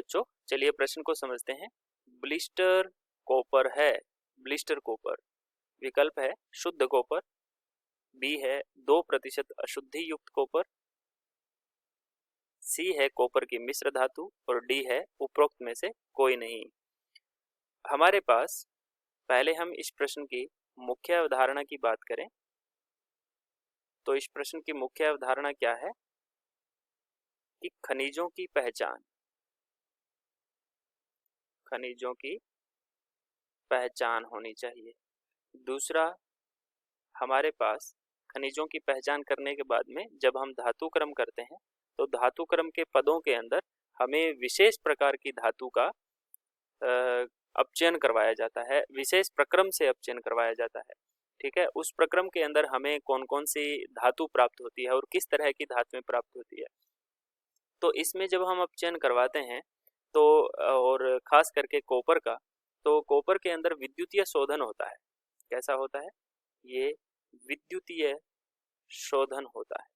बच्चों, चलिए प्रश्न को समझते हैं। ब्लिस्टर कॉपर है। ब्लिस्टर कॉपर विकल्प है शुद्ध कॉपर, बी है 2% अशुद्धि युक्त कॉपर, सी है कॉपर की मिश्र धातु और डी है उपरोक्त में से कोई नहीं। हमारे पास पहले हम इस प्रश्न की मुख्य अवधारणा की बात करें तो इस प्रश्न की मुख्य अवधारणा क्या है कि खनिजों की पहचान, खनिजों की पहचान होनी चाहिए। दूसरा, हमारे पास खनिजों की पहचान करने के बाद में जब हम धातु क्रम करते हैं तो धातु क्रम के पदों के अंदर हमें विशेष प्रकार की धातु का अपचयन करवाया जाता है, विशेष प्रक्रम से अपचयन करवाया जाता है। ठीक है, उस प्रक्रम के अंदर हमें कौन कौन सी धातु प्राप्त होती है और किस तरह की धातुएं प्राप्त होती है। तो इसमें जब हम अपचयन करवाते हैं तो और खास करके कॉपर का, तो कॉपर के अंदर विद्युतीय शोधन होता है। कैसा होता है? ये विद्युतीय शोधन होता है।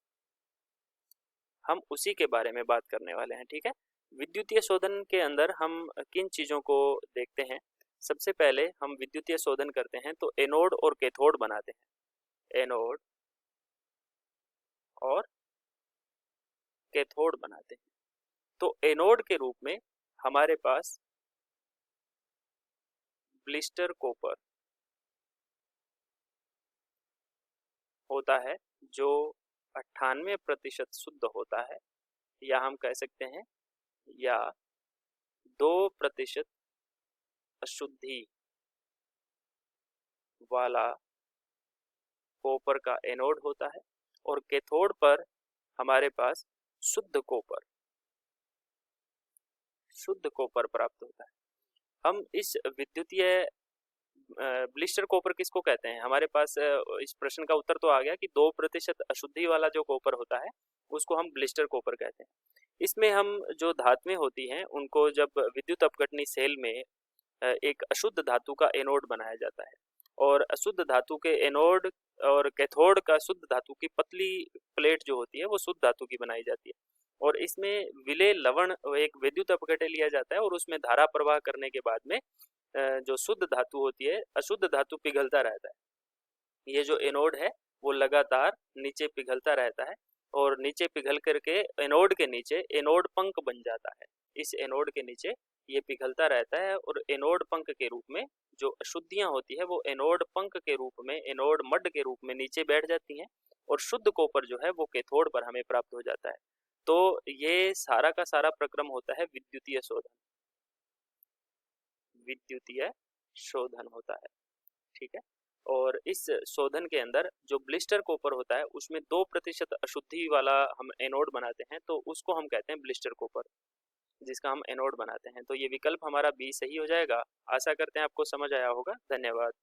हम उसी के बारे में बात करने वाले हैं। ठीक है, विद्युतीय शोधन के अंदर हम किन चीज़ों को देखते हैं? सबसे पहले हम विद्युतीय शोधन करते हैं तो एनोड और कैथोड बनाते हैं। एनोड और कैथोड बनाते हैं। तो एनोड के रूप में हमारे पास ब्लिस्टर कॉपर होता है जो 98% शुद्ध होता है, या हम कह सकते हैं या 2% अशुद्धि वाला कॉपर का एनोड होता है, और कैथोड पर हमारे पास शुद्ध कॉपर प्राप्त होता है। हम इस विद्युतीय ब्लिस्टर कॉपर किसको कहते हैं? हमारे पास इस प्रश्न का उत्तर तो आ गया कि 2% अशुद्धि वाला जो कॉपर होता है उसको हम ब्लिस्टर कॉपर कहते हैं। इसमें हम जो धातुएं होती हैं उनको जब विद्युत अपघटनी सेल में एक अशुद्ध धातु का एनोड बनाया जाता है, और अशुद्ध धातु के एनोड और कैथोड का शुद्ध धातु की पतली प्लेट जो होती है वो शुद्ध धातु की बनाई जाती है, और इसमें विलेय लवण एक विद्युत अपघटन लिया जाता है और उसमें धारा प्रवाह करने के बाद में जो शुद्ध धातु होती है अशुद्ध धातु पिघलता रहता है। ये जो एनोड है वो लगातार नीचे पिघलता रहता है, और नीचे पिघल करके एनोड के नीचे एनोड पंख बन जाता है। इस एनोड के नीचे ये पिघलता रहता है और एनोड पंख के रूप में जो अशुद्धियां होती है वो एनोड पंख के रूप में, एनोड मड के रूप में नीचे बैठ जाती हैं, और शुद्ध कॉपर जो है वो कैथोड पर हमें प्राप्त हो जाता है। तो ये सारा का सारा प्रक्रम होता है विद्युतीय शोधन। विद्युतीय शोधन होता है। ठीक है, और इस शोधन के अंदर जो ब्लिस्टर कॉपर होता है उसमें 2% अशुद्धि वाला हम एनोड बनाते हैं, तो उसको हम कहते हैं ब्लिस्टर कॉपर, जिसका हम एनोड बनाते हैं। तो ये विकल्प हमारा बी सही हो जाएगा। आशा करते हैं आपको समझ आया होगा। धन्यवाद।